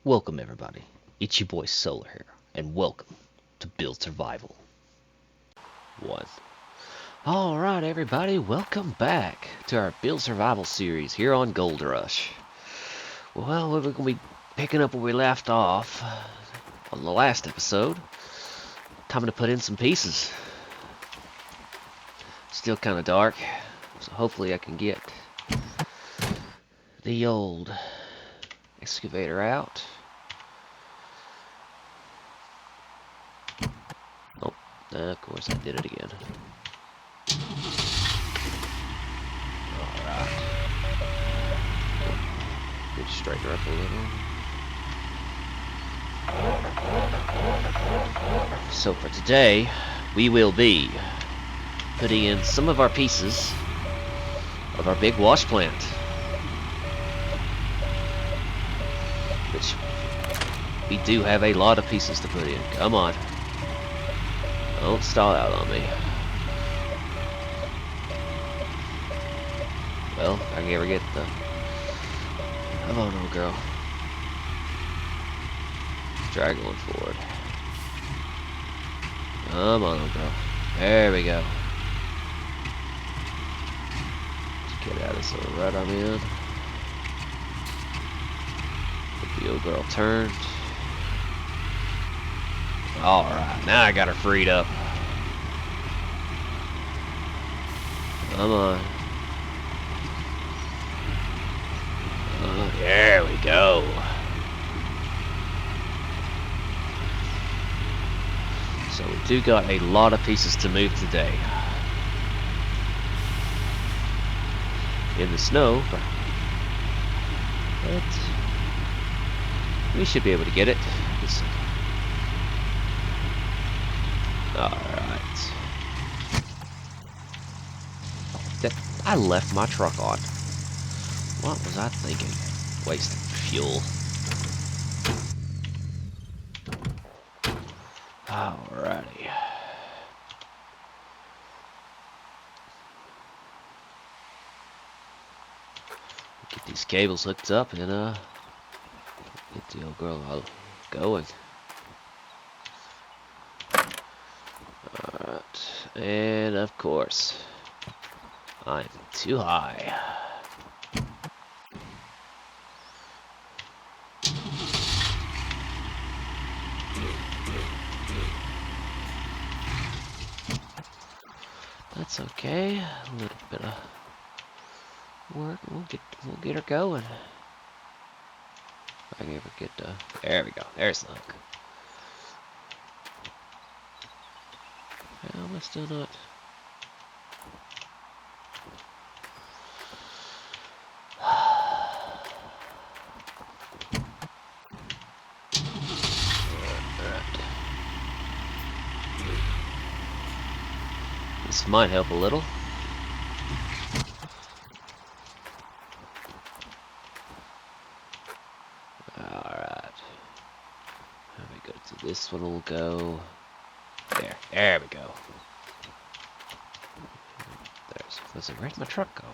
Welcome everybody, it's your boy Solar here, and welcome to Build Survival 1. Alright everybody, welcome back to our Build Survival series here on Gold Rush. Well, we're going to be picking up where we left off on the last episode. Time to put in some pieces. Still kind of dark, so hopefully I can get the old excavator out. Oh, of course I did it again. Alright. Get straighten her up a little. So for today, we will be putting in some of our pieces of our big wash plant. Which we do have a lot of pieces to put in. Come on. Don't stall out on me. Well, I can never get the... Come on, old girl. Try going forward. Come on, old girl. There we go. Let's get out of this little rut I'm in. Get the old girl turned. Alright, now I got her freed up. Come on. There we go. So we do got a lot of pieces to move today. In the snow, but we should be able to get it. Alright. I left my truck on. What was I thinking? Wasting fuel. Alrighty. Get these cables hooked up and get the old girl all going. Alright. And of course, I'm too high. That's okay. A little bit of work. We'll get her going. If I can ever get there we go. There's the hook. How am I still not? This might help a little. Alright. Let me go to this one, will go there. There we go. Where'd my truck go?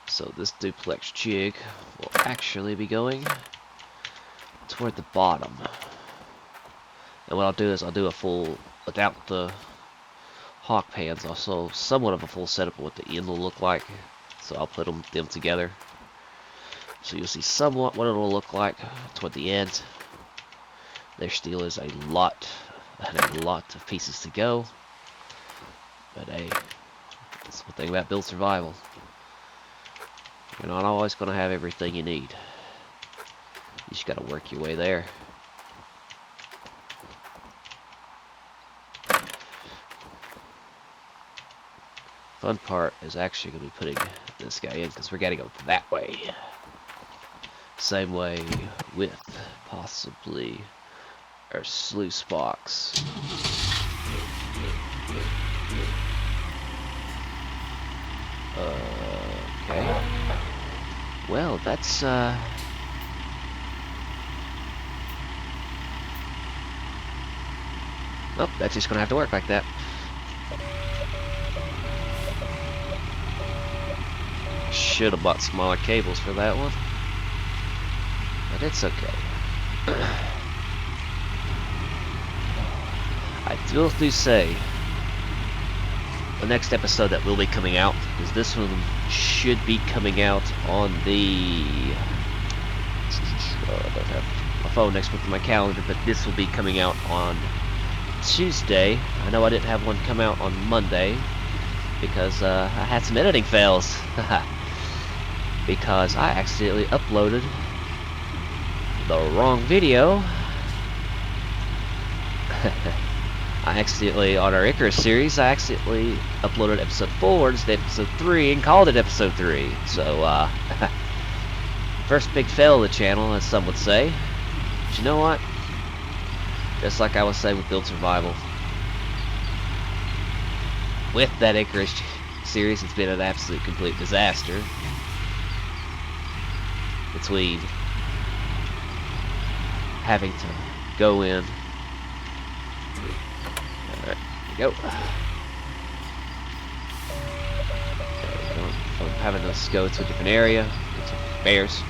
So this duplex jig will actually be going toward the bottom. And what I'll do is I'll do a full, without the hawk pans, also somewhat of a full setup of what the end will look like. So I'll put them together. So you'll see somewhat what it'll look like toward the end. There still is a lot of pieces to go. But hey, that's one thing about Build Survival. You're not always going to have everything you need. You just got to work your way there. Fun part is actually going to be putting this guy in because we're going to go that way. Same way with possibly our sluice box. Okay. Well, that's Nope, that's just gonna have to work like that. should have bought smaller cables for that one, but it's okay. I will say the next episode that will be coming out is this one should be coming out on the I don't have my phone next to my calendar, but this will be coming out on Tuesday. I know I didn't have one come out on Monday because I had some editing fails because I accidentally uploaded the wrong video. I accidentally, on our Icarus series, I accidentally uploaded episode 4 instead of episode 3 and called it episode 3. So, first big fail of the channel, as some would say. But you know what? Just like I was saying with Build Survival, with that Icarus series, it's been an absolute complete disaster. Between having to go in. Alright, here we go. I'm having us go to a different area, get some bears.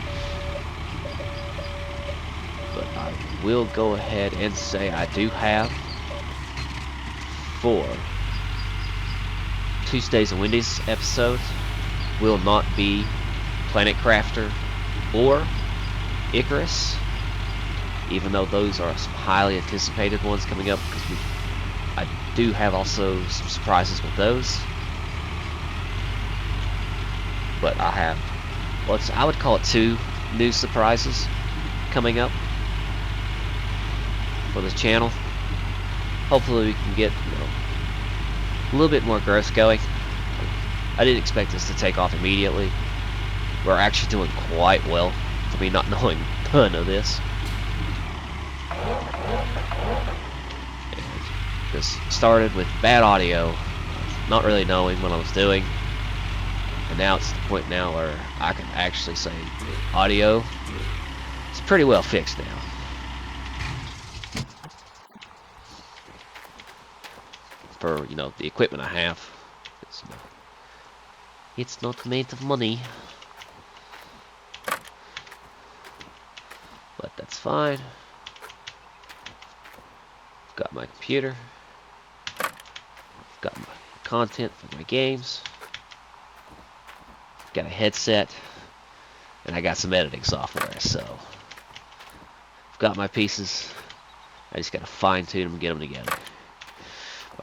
But I will go ahead and say I do have 4 Tuesdays and Wednesdays episodes will not be Planet Crafter or Icarus, even though those are some highly anticipated ones coming up, because I do have also some surprises with those. But I have, I would call it 2 new surprises coming up for the channel. Hopefully we can get, a little bit more growth going. I didn't expect this to take off immediately. We're actually doing quite well for me not knowing a ton of this. Just started with bad audio, not really knowing what I was doing, and now it's the point now where I can actually say audio is pretty well fixed now. For the equipment I have, it's not made of money, but that's fine. Got my computer, got my content for my games, got a headset, and I got some editing software, so I've got my pieces. I just gotta fine tune them and get them together.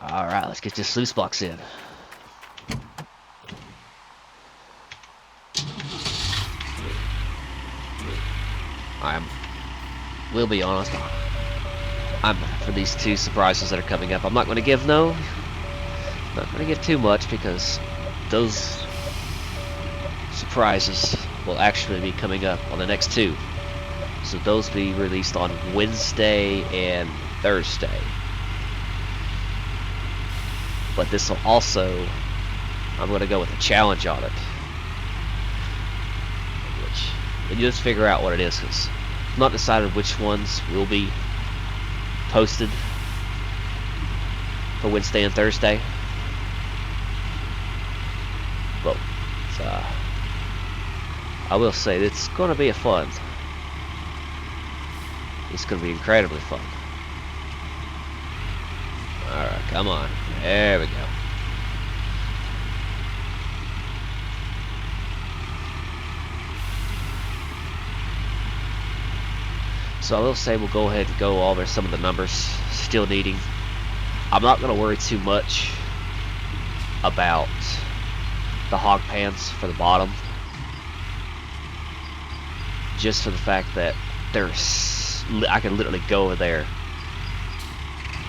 Alright, let's get this sluice box in. We'll be honest, I'm for these 2 surprises that are coming up. I'm not going to give not going to give too much, because those surprises will actually be coming up on the next 2. So those will be released on Wednesday and Thursday. But this will also, I'm going to go with a challenge on it, and you just figure out what it is, because I've not decided which ones will be posted for Wednesday and Thursday. But I will say it's going to be fun. It's going to be incredibly fun. Alright, come on. There we go. So I will say we'll go ahead and go over some of the numbers still needing. I'm not going to worry too much about the hog pans for the bottom, just for the fact that I can literally go over there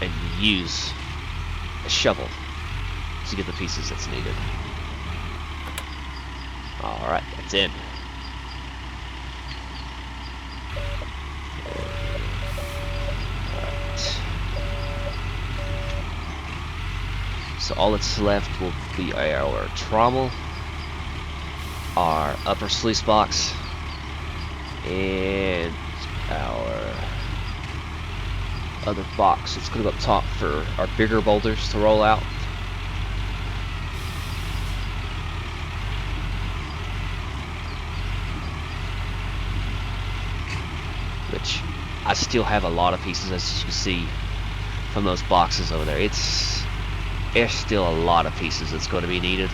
and use a shovel to get the pieces that's needed. Alright, that's in. So all that's left will be our trommel, our upper sluice box, and our other box. It's going to go up top for our bigger boulders to roll out. which I still have a lot of pieces, as you can see from those boxes over there. There's still a lot of pieces that's going to be needed,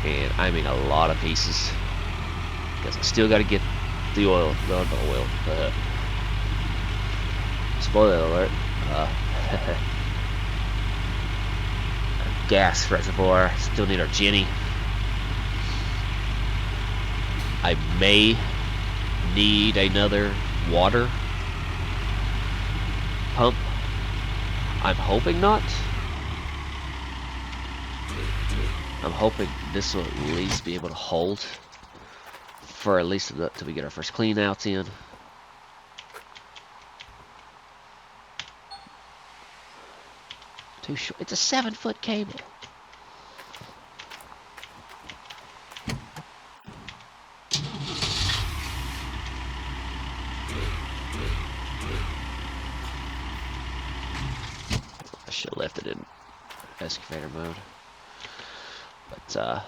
and I mean a lot of pieces, because I still got to get the oil, the oil, spoiler alert, gas reservoir. Still need our Jenny. I may need another water pump. I'm hoping not. I'm hoping this will at least be able to hold for at least until we get our first clean outs in. Too short. It's a 7-foot cable. I should have left it in excavator mode. But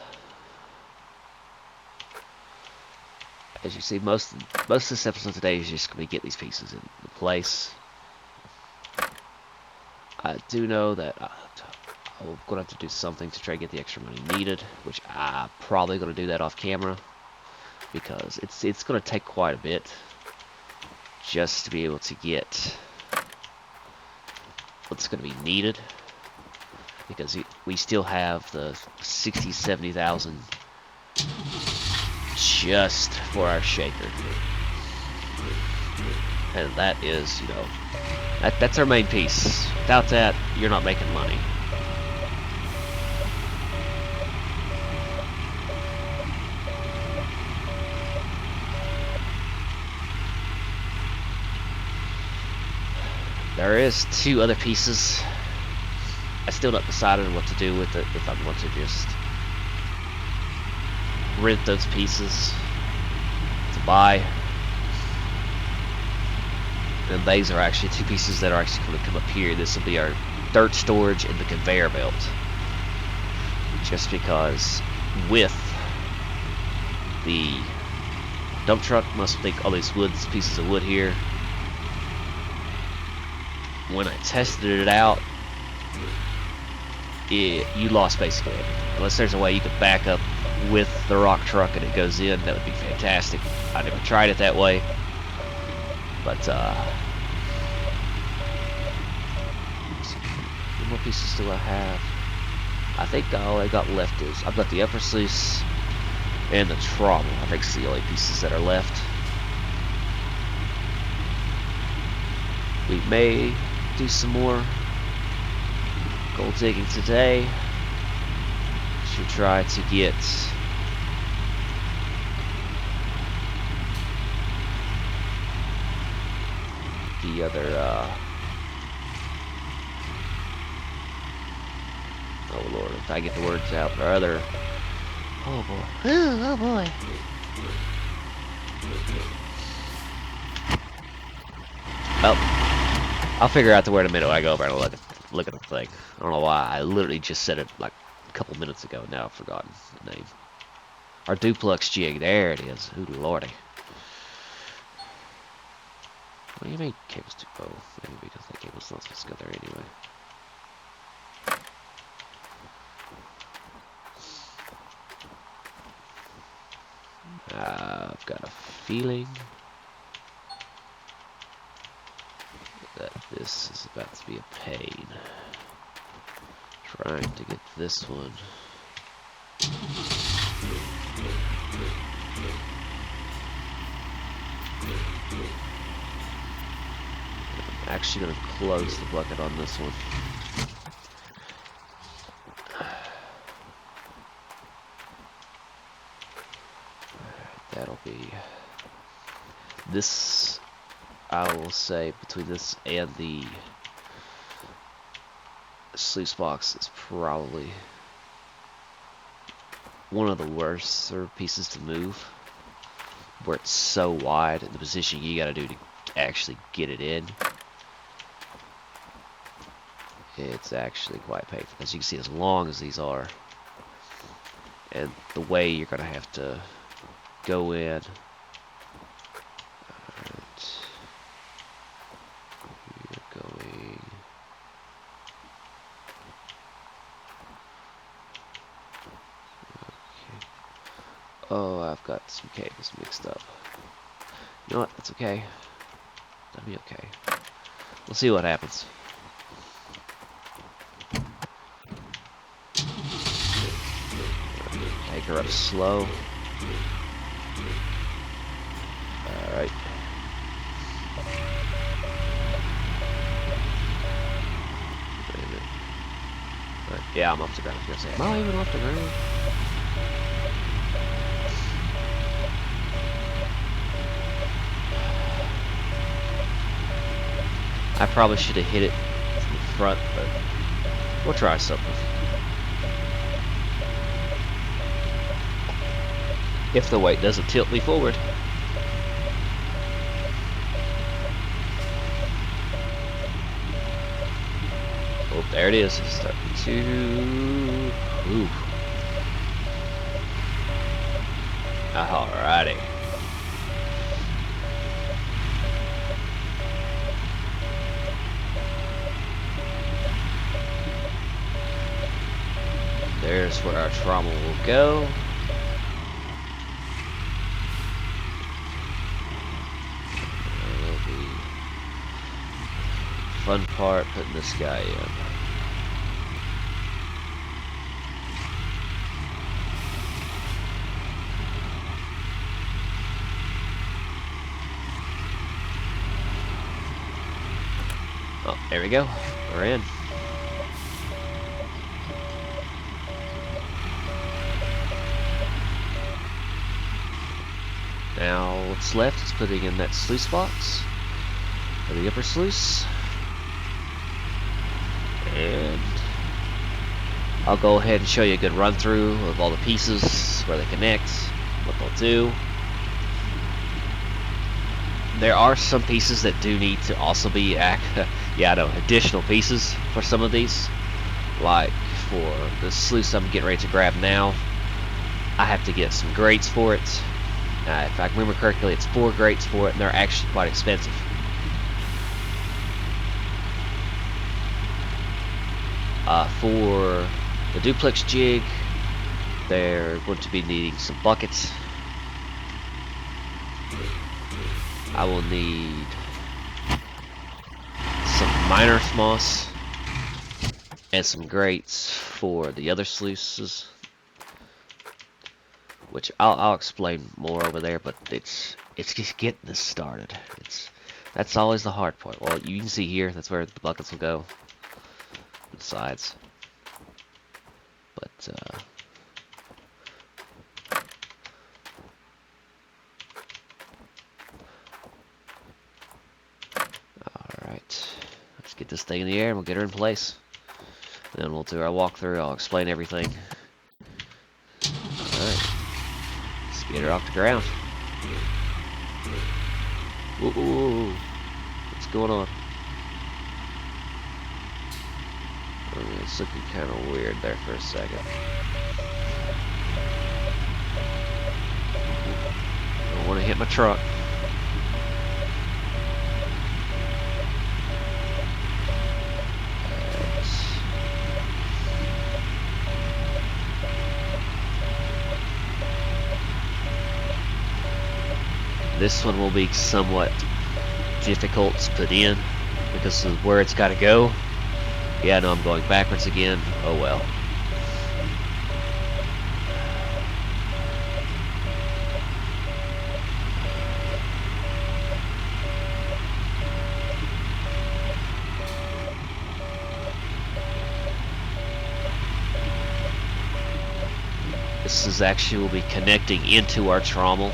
as you see, most of this episode today is just going to get these pieces in place. I do know that I'm going to have to do something to try to get the extra money needed, which I'm probably going to do that off camera, because it's going to take quite a bit just to be able to get what's going to be needed, because we still have the 60, 70,000 just for our shaker, and that is, you know, that's our main piece. Without that, you're not making money. There is 2 other pieces. I still not decided what to do with it, if I want to just rent those pieces to buy. And these are actually 2 pieces that are actually going to come up here. This will be our dirt storage and the conveyor belt. Just because with the dump truck, must take all these pieces of wood here. When I tested it out, you lost basically everything. Unless there's a way you could back up with the rock truck and it goes in, that would be fantastic. I never tried it that way. But, how many more pieces do I have? I think all I got left is, I've got the upper sluice and the trommel. I think it's the only pieces that are left. We may do some more gold digging today. Should try to get the other oh lord, if I get the words out, our other, oh boy, oh boy. Well, I'll figure out the word in a minute when I go over and look at the thing. I don't know why, I literally just said it like a couple minutes ago. Now I've forgotten the name. Our duplex jig, there it is. Ooh lordy. What do you mean cable's too low? Maybe because that cable's not supposed to go there anyway. I've got a feeling that this is about to be a pain. Trying to get this one. I'm actually going to close the bucket on this one. That'll be this. I will say between this and the sluice box is probably one of the worst pieces to move, where it's so wide and the position you got to do to actually get it in. It's actually quite painful, as you can see, as long as these are, and the way you're gonna have to go in. Oh, I've got some cables mixed up. You know what? That's okay. That'll be okay. We'll see what happens. Take her up slow. Alright. Yeah, I'm off the ground. I was gonna say, am I even off the ground? I probably should have hit it from the front, but we'll try something. If the weight doesn't tilt me forward. Oh, there it is. It's starting to... Ooh. Alrighty. There's where our trommel will go. That'll be fun part putting this guy in. Oh, there we go. We're in. Now what's left is putting in that sluice box for the upper sluice. And I'll go ahead and show you a good run through of all the pieces, where they connect, what they'll do. There are some pieces that do need to also be additional pieces for some of these. Like for the sluice I'm getting ready to grab now, I have to get some grates for it. If I remember correctly, it's 4 grates for it, and they're actually quite expensive. For the duplex jig, they're going to be needing some buckets. I will need some miner's moss and some grates for the other sluices, which I'll explain more over there. But it's just getting this started. That's always the hard part. Well, you can see here, that's where the buckets will go, the sides. But alright, let's get this thing in the air and we'll get her in place. And then we'll do our walkthrough. I'll explain everything. Alright, let's get her off the ground. Whoa, what's going on? It's looking kind of weird there for a second. Don't want to hit my truck. This one will be somewhat difficult to put in because of where it's got to go. Yeah, no, I'm going backwards again. Oh well. This is actually will be connecting into our trommel.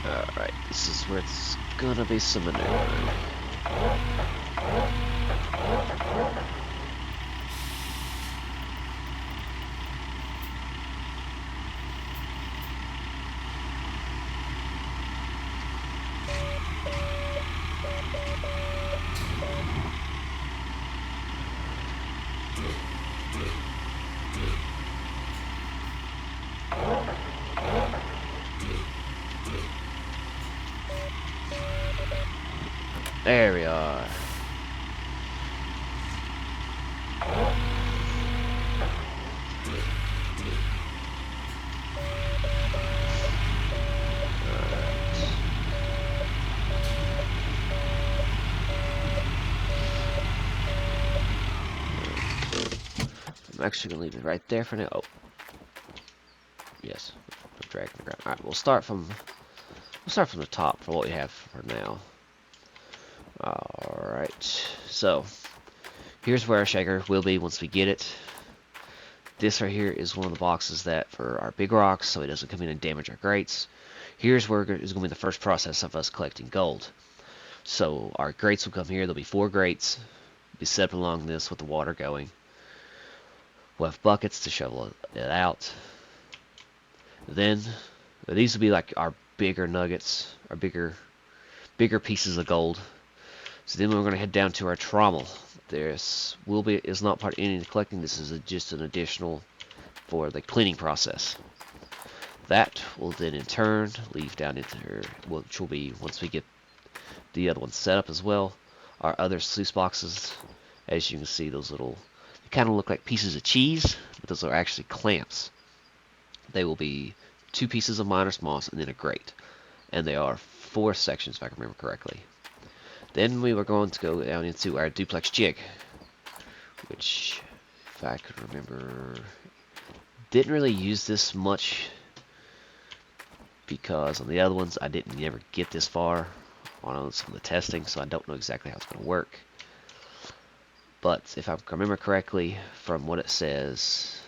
Alright, this is where it's gonna be some maneuvering. There we are. I'm actually gonna leave it right there for now. Oh, yes, I'm dragging the ground. All right, we'll start from the top for what we have for now. All right, so here's where our shaker will be once we get it. This right here is one of the boxes that for our big rocks, so it doesn't come in and damage our grates. Here's where is going to be the first process of us collecting gold. So our grates will come here. There'll be 4 grates, be set up along this with the water going. We'll have buckets to shovel it out. Then these will be like our bigger nuggets, our bigger pieces of gold. So then we're going to head down to our trommel. This is not part of any of the collecting. This is just an additional for the cleaning process. That will then in turn leave down into her, which will be once we get the other one set up as well. Our other sluice boxes, as you can see, those little, they kind of look like pieces of cheese, but those are actually clamps. They will be 2 pieces of miner's moss and then a grate, and they are 4 sections if I can remember correctly. Then we were going to go down into our duplex jig, which, if I could remember, didn't really use this much because on the other ones I didn't ever get this far on some of the testing, so I don't know exactly how it's going to work. But if I remember correctly from what it says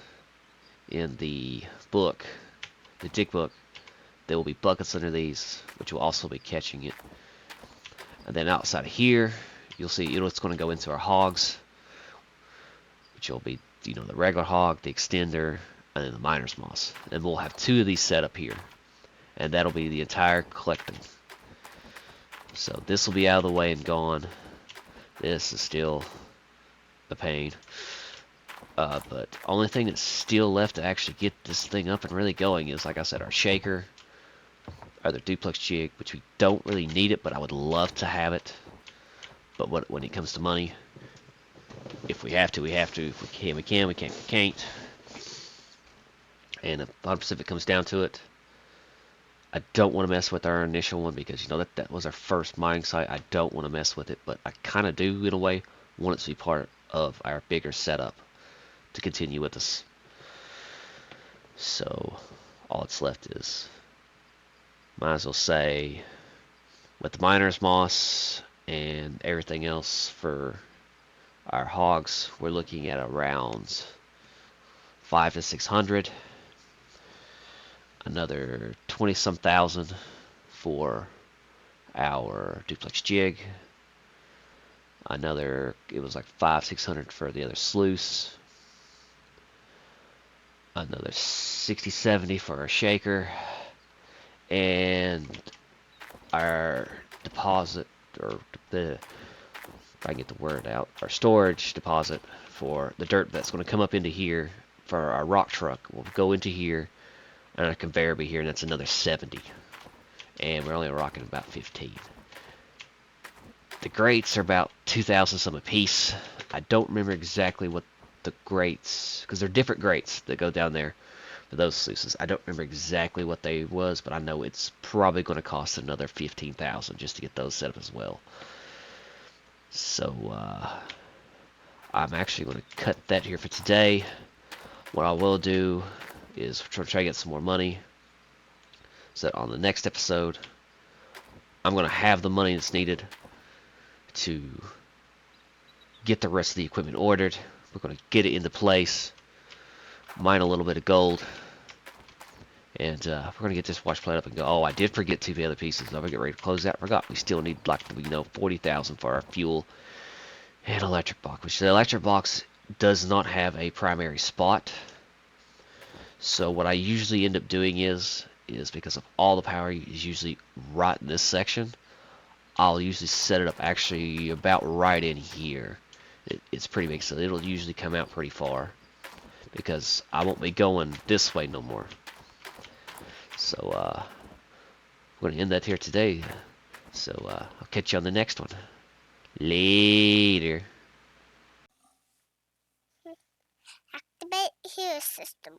in the book, the dig book, there will be buckets under these, which will also be catching it. And then outside of here, you'll see it's going to go into our hogs, which will be, the regular hog, the extender, and then the miner's moss. And we'll have 2 of these set up here. And that'll be the entire collecting. So this will be out of the way and gone. This is still a pain. But only thing that's still left to actually get this thing up and really going is, like I said, our shaker, or the duplex jig, which we don't really need it, but I would love to have it. But when it comes to money, if we have to, we have to. If we can, we can. We can't, we can't. And if it comes down to it, I don't want to mess with our initial one because, that was our first mining site. I don't want to mess with it, but I kind of do, in a way, want it to be part of our bigger setup to continue with us. So all that's left is, might as well say, with the miner's moss and everything else for our hogs, we're looking at around 500 to 600. Another 20-some thousand for our duplex jig. Another, it was like 500-600 for the other sluice. Another 60-70 for our shaker. And our deposit, or if I can get the word out, our storage deposit for the dirt that's going to come up into here for our rock truck will go into here, and our conveyor will be here, and that's another 70. And we're only rocking about 15. The grates are about 2,000 some a piece. I don't remember exactly what the grates, because they're different grates that go down there for those sluices. I don't remember exactly what they was, but I know it's probably going to cost another 15,000 just to get those set up as well. So I'm actually going to cut that here for today. What I will do is try to get some more money, so that on the next episode I'm going to have the money that's needed to get the rest of the equipment ordered. We're going to get it into place, mine a little bit of gold, and we're going to get this wash plant up and go. Oh, I did forget 2 other pieces. I'm going to get ready to close out. Forgot we still need, like, 40,000 for our fuel and electric box, which the electric box does not have a primary spot. So what I usually end up doing is because of all the power is usually right in this section, I'll usually set it up actually about right in here. It's pretty big, so it'll usually come out pretty far because I won't be going this way no more. So, we're gonna end that here today. So, I'll catch you on the next one. Later. Activate hero system.